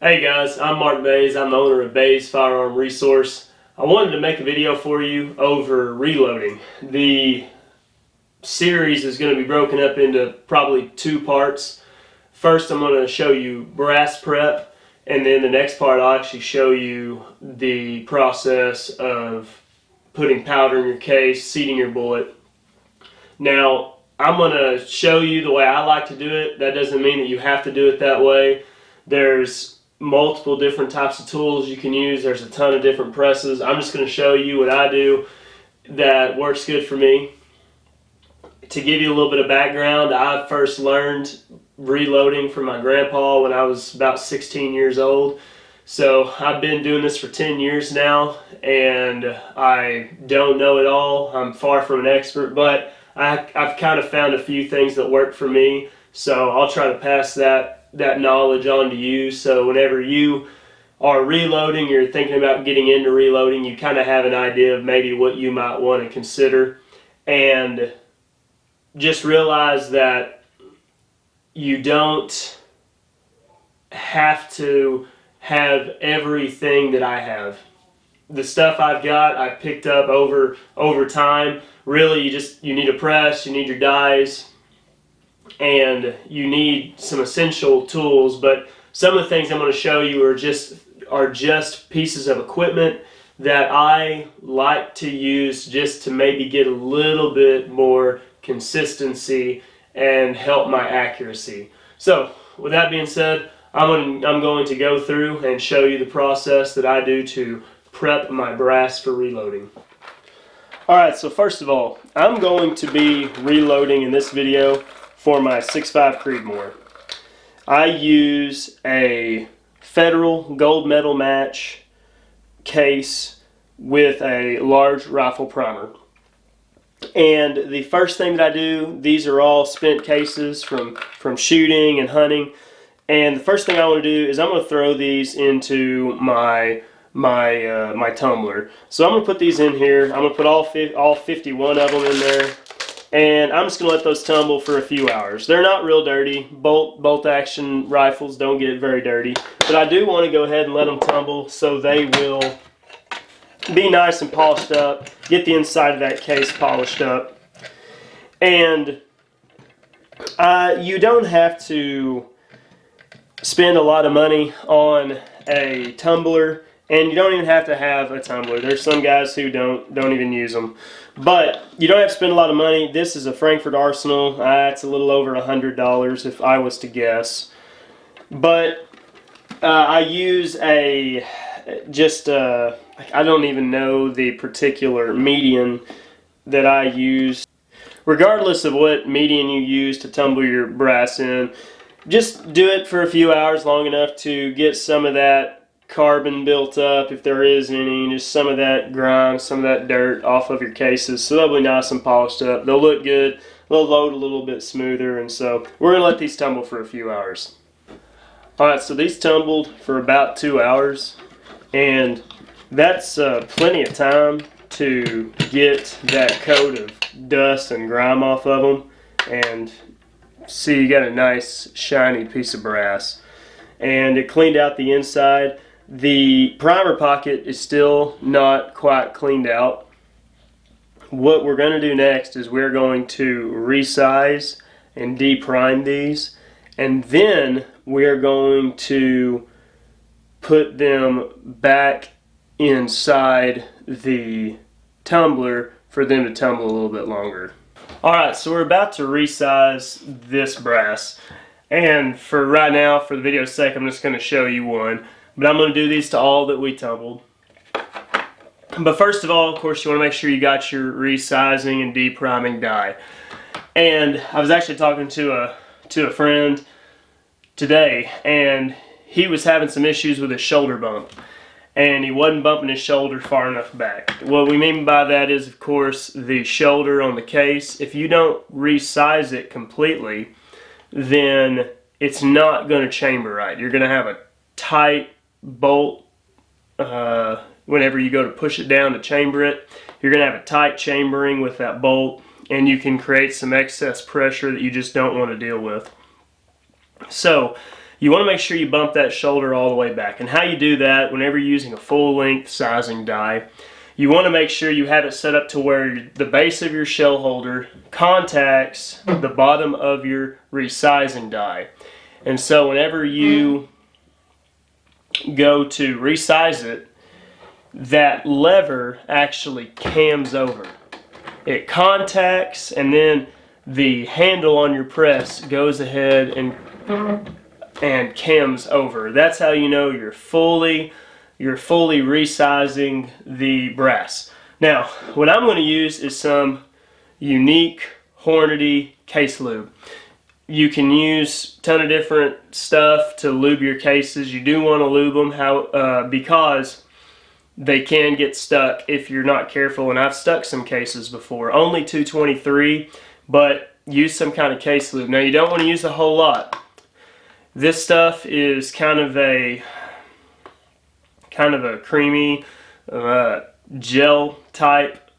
Hey guys, I'm Mark Bays. I'm the owner of Bays Firearm Resource. I wanted to make a video for you over reloading. The series is going to be broken up into probably two parts. First, I'm going to show you brass prep, and then the next part I'll actually show you the process of putting powder in your case, seating your bullet. Now, I'm going to show you the way I like to do it. That doesn't mean that you have to do it that way. There's multiple different types of tools you can use. There's a ton of different presses. I'm just going to show you what I do that works good for me. To give you a little bit of background, I first learned reloading from my grandpa when I was about 16 years old. So I've been doing this for 10 years now, and I don't know it all. I'm far from an expert, but I've kind of found a few things that work for me. So I'll try to pass that knowledge on to you, so whenever you are reloading, you're thinking about getting into reloading, you kind of have an idea of maybe what you might want to consider. And just realize that you don't have to have everything that I have. The stuff I've got, I picked up over time. Really, you need a press, you need your dies, and you need some essential tools. But some of the things I'm going to show you are just pieces of equipment that I like to use just to maybe get a little bit more consistency and help my accuracy. So with that being said, I'm going to go through and show you the process that I do to prep my brass for reloading. Alright, so first of all, I'm going to be reloading in this video for my 6.5 Creedmoor. I use a Federal gold medal match case with a large rifle primer. And the first thing that I do, these are all spent cases from shooting and hunting. And the first thing I want to do is I'm going to throw these into my tumbler. So I'm going to put these in here. I'm going to put all 51 of them in there. And I'm just going to let those tumble for a few hours. They're not real dirty. Bolt action rifles don't get very dirty. But I do want to go ahead and let them tumble so they will be nice and polished up. Get the inside of that case polished up. And you don't have to spend a lot of money on a tumbler. And you don't even have to have a tumbler. There's some guys who don't even use them. But you don't have to spend a lot of money. This is a Frankford Arsenal. It's a little over $100 if I was to guess. But I use I don't even know the particular median that I use. Regardless of what median you use to tumble your brass in, just do it for a few hours, long enough to get some of that carbon built up, if there is any, just some of that grime, some of that dirt off of your cases, so they'll be nice and polished up. They'll look good, they'll load a little bit smoother, and so we're going to let these tumble for a few hours. Alright, so these tumbled for about 2 hours, and that's plenty of time to get that coat of dust and grime off of them, and see, you got a nice shiny piece of brass. And it cleaned out the inside. The primer pocket is still not quite cleaned out. What we're going to do next is we're going to resize and deprime these, and then we're going to put them back inside the tumbler for them to tumble a little bit longer. Alright, so we're about to resize this brass, and for right now, for the video's sake, I'm just going to show you one. But I'm going to do these to all that we tumbled. But first of all, of course, you want to make sure you got your resizing and depriming die. And I was actually talking to a friend today, and he was having some issues with his shoulder bump. And he wasn't bumping his shoulder far enough back. What we mean by that is, of course, the shoulder on the case. If you don't resize it completely, then it's not going to chamber right. You're going to have a tight bolt whenever you go to push it down to chamber it. You're going to have a tight chambering with that bolt, and you can create some excess pressure that you just don't want to deal with. So you want to make sure you bump that shoulder all the way back. And how you do that, whenever you're using a full length sizing die, you want to make sure you have it set up to where the base of your shell holder contacts the bottom of your resizing die. And so whenever you go to resize it, that lever actually cams over. It contacts, and then the handle on your press goes ahead and cams over. That's how you know you're fully resizing the brass. Now, what I'm going to use is some unique Hornady case lube. You can use a ton of different stuff to lube your cases. You do want to lube them because they can get stuck if you're not careful, and I've stuck some cases before. Only 223, but use some kind of case lube. Now, you don't want to use a whole lot. This stuff is kind of a creamy gel type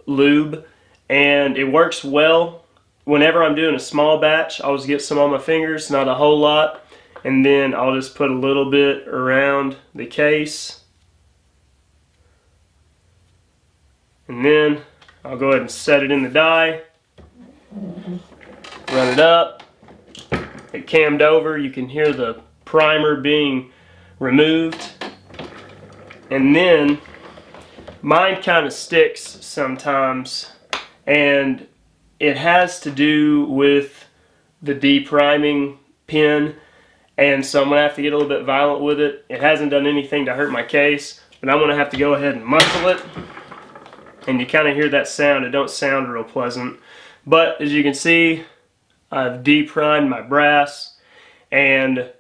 lube, and it works well. Whenever I'm doing a small batch, I'll just get some on my fingers, not a whole lot, and then I'll just put a little bit around the case, and then I'll go ahead and set it in the die, run it up. It cammed over. You can hear the primer being removed, and then mine kind of sticks sometimes, and it has to do with the depriming pin, and so I'm going to have to get a little bit violent with it. It hasn't done anything to hurt my case, but I'm going to have to go ahead and muscle it, and you kind of hear that sound. It don't sound real pleasant, but as you can see, I've deprimed my brass, and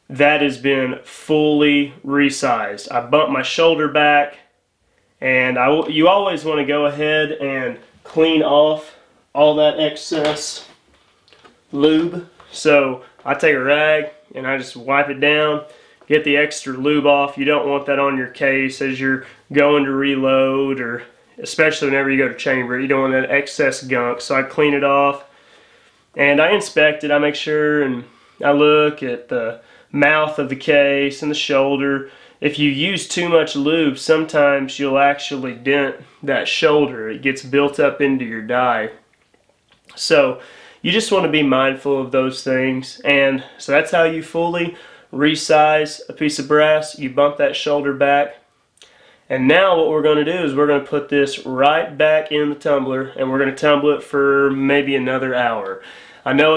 that has been fully resized. I bumped my shoulder back, and you always want to go ahead and clean off all that excess lube. So I take a rag and I just wipe it down, get the extra lube off. You don't want that on your case as you're going to reload, or especially whenever you go to chamber. You don't want that excess gunk. So I clean it off and I inspect it. I make sure, and I look at the mouth of the case and the shoulder. If you use too much lube, sometimes you'll actually dent that shoulder. It gets built up into your die. So you just want to be mindful of those things. And so that's how you fully resize a piece of brass. You bump that shoulder back. And now what we're going to do is we're going to put this right back in the tumbler, and we're going to tumble it for maybe another hour. I know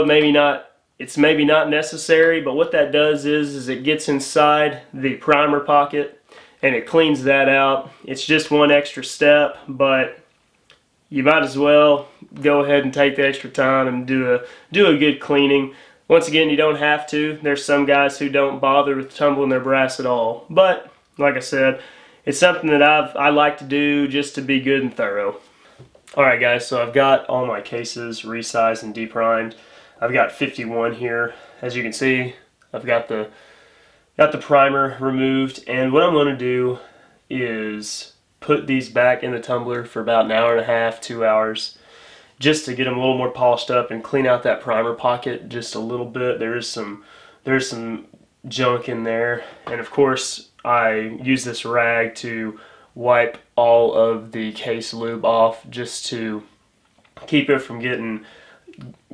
it's maybe not necessary, but what that does is it gets inside the primer pocket and it cleans that out. It's just one extra step, but you might as well go ahead and take the extra time and do a good cleaning. Once again, you don't have to. There's some guys who don't bother with tumbling their brass at all, but like I said, it's something that I like to do just to be good and thorough. Alright guys, so I've got all my cases resized and deprimed. I've got 51 here. As you can see, I've got the primer removed, and what I'm going to do is put these back in the tumbler for about an hour and a half, 2 hours, just to get them a little more polished up and clean out that primer pocket just a little bit. There's some junk in there, and of course I use this rag to wipe all of the case lube off, just to keep it from getting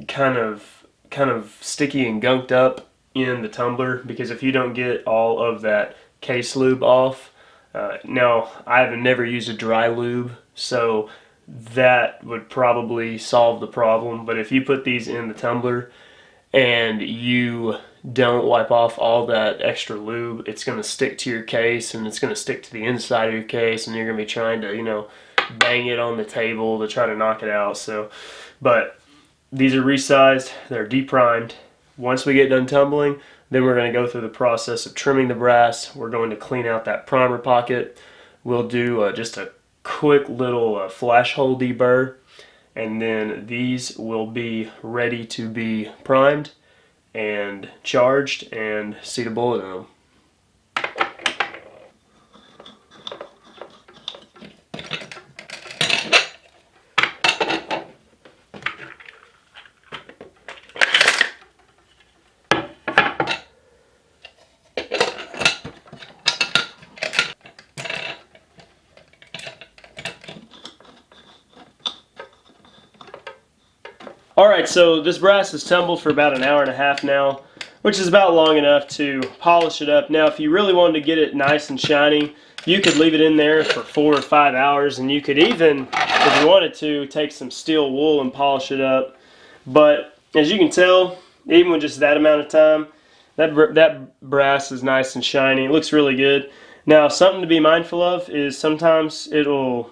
kind of sticky and gunked up in the tumbler, because if you don't get all of that case lube off, now I've never used a dry lube, so that would probably solve the problem. But if you put these in the tumbler and you don't wipe off all that extra lube, it's going to stick to your case, and it's going to stick to the inside of your case, and you're going to be trying to, bang it on the table to try to knock it out. So, but these are resized, they're deprimed. Once we get done tumbling, then we're going to go through the process of trimming the brass. We're going to clean out that primer pocket. We'll do just a quick little flash hole deburr, and then these will be ready to be primed and charged and seat a bullet in them. Alright, so this brass has tumbled for about an hour and a half now, which is about long enough to polish it up. Now, if you really wanted to get it nice and shiny, you could leave it in there for 4 or 5 hours, and you could even, if you wanted to, take some steel wool and polish it up. But as you can tell, even with just that amount of time, that brass is nice and shiny. It looks really good. Now, something to be mindful of is sometimes it'll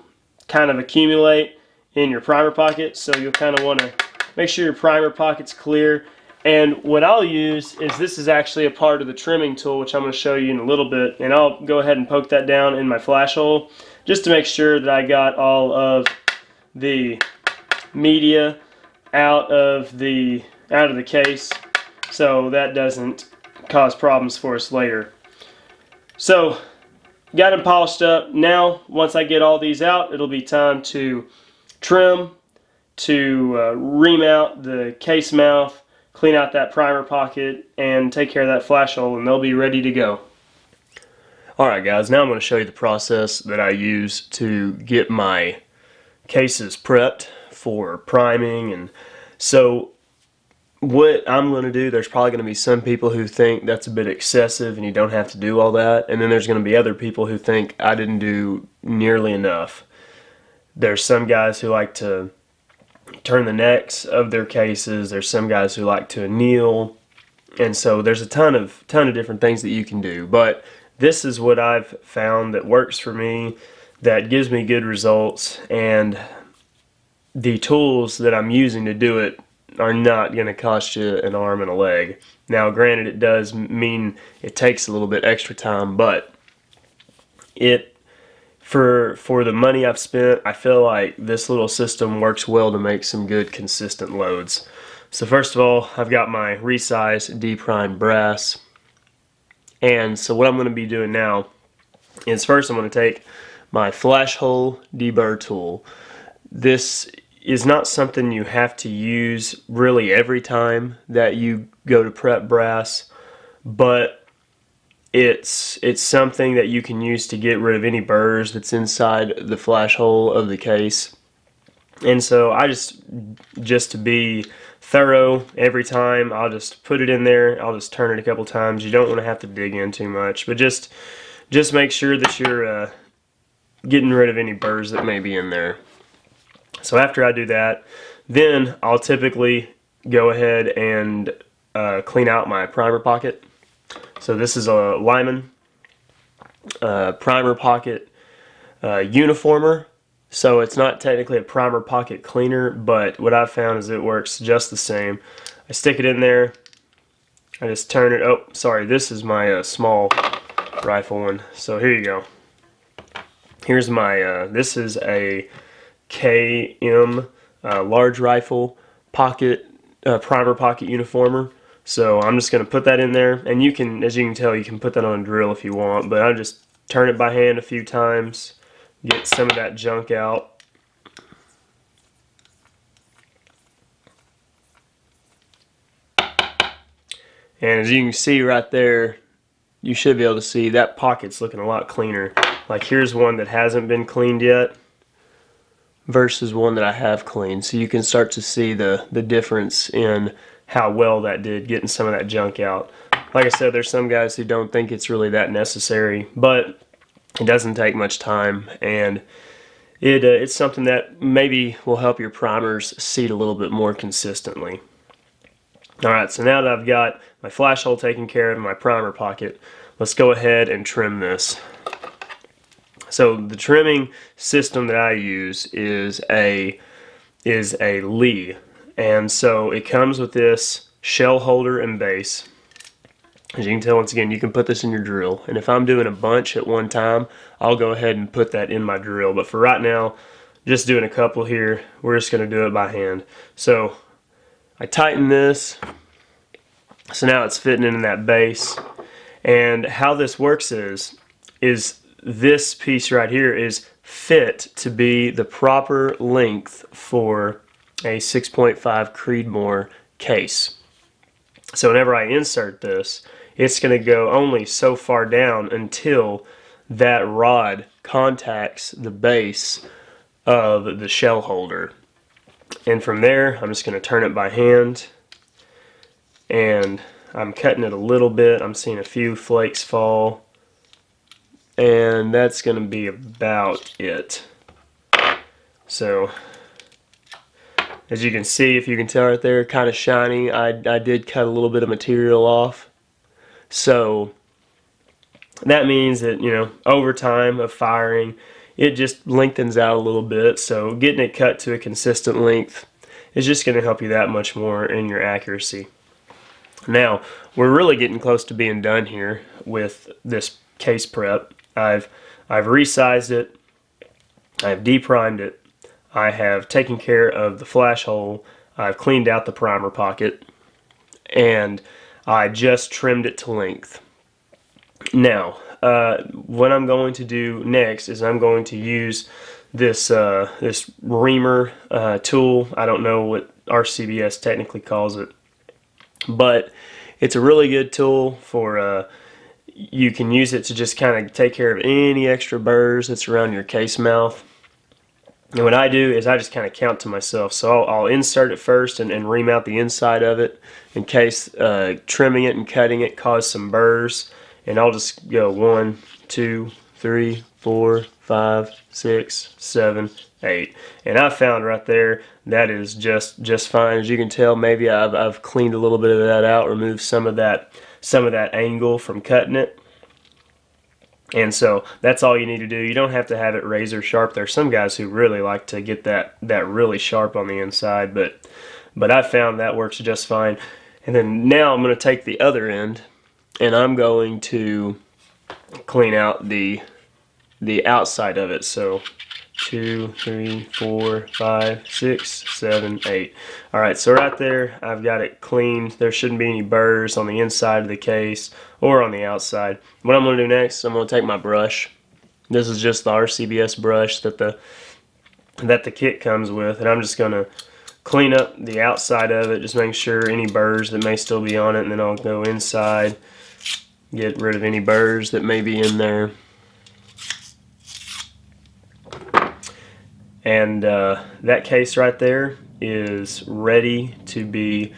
kind of accumulate in your primer pocket, so you'll kind of want to make sure your primer pocket's clear. And what I'll use is, this is actually a part of the trimming tool, which I'm going to show you in a little bit, and I'll go ahead and poke that down in my flash hole just to make sure that I got all of the media out of the case, so that doesn't cause problems for us later. So got them polished up. Now once I get all these out, it'll be time to trim, to remount the case mouth, clean out that primer pocket, and take care of that flash hole, and they'll be ready to go. Alright guys, now I'm going to show you the process that I use to get my cases prepped for priming. And so what I'm going to do, there's probably going to be some people who think that's a bit excessive and you don't have to do all that, and then there's going to be other people who think I didn't do nearly enough. There's some guys who like to turn the necks of their cases. There's some guys who like to anneal, and so there's a ton of different things that you can do. But this is what I've found that works for me, that gives me good results, and the tools that I'm using to do it are not going to cost you an arm and a leg. Now, granted, it does mean it takes a little bit extra time, but for the money I've spent, I feel like this little system works well to make some good consistent loads. So first of all, I've got my resized D-prime brass, and so what I'm going to be doing now is, first I'm going to take my flash hole deburr tool. This is not something you have to use really every time that you go to prep brass, but it's something that you can use to get rid of any burrs that's inside the flash hole of the case. And so I just to be thorough every time, I'll just put it in there. I'll just turn it a couple times. You don't want to have to dig in too much, but just make sure that you're getting rid of any burrs that may be in there. So after I do that, then I'll typically go ahead and clean out my primer pocket. So this is a Lyman primer pocket uniformer. So it's not technically a primer pocket cleaner, but what I've found is it works just the same. I stick it in there. I just turn it. Oh, sorry, this is my small rifle one. So here you go. Here's my, this is a KM large rifle pocket primer pocket uniformer. So I'm just going to put that in there, and you can, as you can tell, you can put that on a drill if you want, but I just turn it by hand a few times, get some of that junk out. And as you can see right there, you should be able to see that pocket's looking a lot cleaner. Like here's one that hasn't been cleaned yet versus one that I have cleaned. So you can start to see the difference in how well that did, getting some of that junk out. Like I said, there's some guys who don't think it's really that necessary, but it doesn't take much time, and it's something that maybe will help your primers seat a little bit more consistently. Alright, so now that I've got my flash hole taken care of and my primer pocket, let's go ahead and trim this. So the trimming system that I use is a Lee. And so it comes with this shell holder and base. As you can tell, once again, you can put this in your drill. And if I'm doing a bunch at one time, I'll go ahead and put that in my drill. But for right now, just doing a couple here, we're just going to do it by hand. So I tighten this. So now it's fitting in that base. And how this works is this piece right here is fit to be the proper length for a 6.5 Creedmoor case. So whenever I insert this, it's going to go only so far down until that rod contacts the base of the shell holder. And from there, I'm just going to turn it by hand, and I'm cutting it a little bit. I'm seeing a few flakes fall, and that's going to be about it. So as you can see, if you can tell right there, kind of shiny. I did cut a little bit of material off. So that means that, you know, over time of firing, it just lengthens out a little bit. So getting it cut to a consistent length is just going to help you that much more in your accuracy. Now, we're really getting close to being done here with this case prep. I've resized it, I've deprimed it, I have taken care of the flash hole, I've cleaned out the primer pocket, and I just trimmed it to length. Now, what I'm going to do next is I'm going to use this this reamer tool. I don't know what RCBS technically calls it, but it's a really good tool for you can use it to just kind of take care of any extra burrs that's around your case mouth. And what I do is I just kind of count to myself. So I'll insert it first and ream out the inside of it in case trimming it and cutting it caused some burrs. And I'll just go 1, 2, 3, 4, 5, 6, 7, 8. And I found right there that is just fine. As you can tell, maybe I've cleaned a little bit of that out, removed some of that angle from cutting it. And so that's all you need to do. You don't have to have it razor sharp. There's some guys who really like to get that really sharp on the inside, but I found that works just fine. And then now I'm going to take the other end and I'm going to clean out the outside of it. So 2, 3, 4, 5, 6, 7, 8. Alright, so right there I've got it cleaned. There shouldn't be any burrs on the inside of the case or on the outside. What I'm going to do next, I'm going to take my brush. This is just the RCBS brush that the kit comes with, and I'm just going to clean up the outside of it, just make sure any burrs that may still be on it, and then I'll go inside, get rid of any burrs that may be in there. And that case right there is ready to be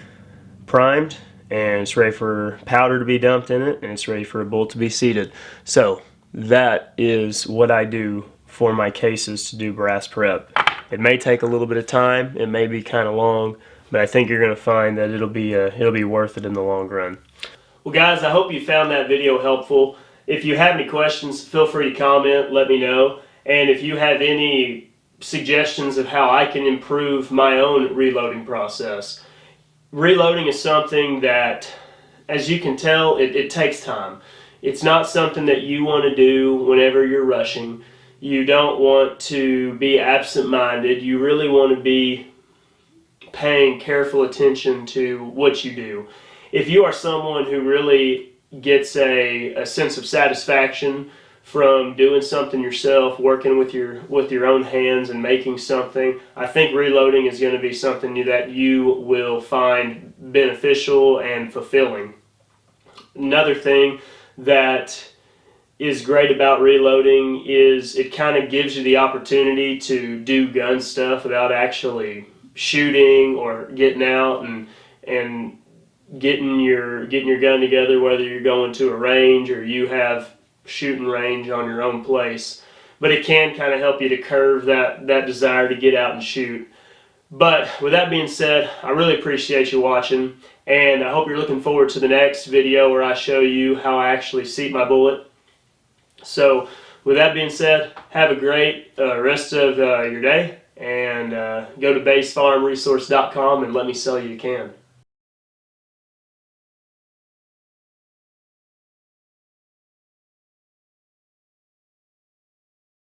primed, and it's ready for powder to be dumped in it, and it's ready for a bullet to be seated. So that is what I do for my cases to do brass prep. It may take a little bit of time, it may be kind of long, but I think you're going to find that it'll be worth it in the long run. Well guys, I hope you found that video helpful. If you have any questions, feel free to comment, let me know. And if you have any suggestions of how I can improve my own reloading process. Reloading is something that, as you can tell, it takes time. It's not something that you want to do whenever you're rushing. You don't want to be absent-minded. You really want to be paying careful attention to what you do. If you are someone who really gets a sense of satisfaction from doing something yourself, working with your own hands and making something, I think reloading is going to be something that you will find beneficial and fulfilling. Another thing that is great about reloading is it kind of gives you the opportunity to do gun stuff without actually shooting or getting out and getting your gun together, whether you're going to a range or you have shooting range on your own place. But it can kind of help you to curb that desire to get out and shoot. But with that being said, I really appreciate you watching, and I hope you're looking forward to the next video where I show you how I actually seat my bullet. So with that being said, have a great rest of your day, and go to basefarmresource.com and let me sell you a can.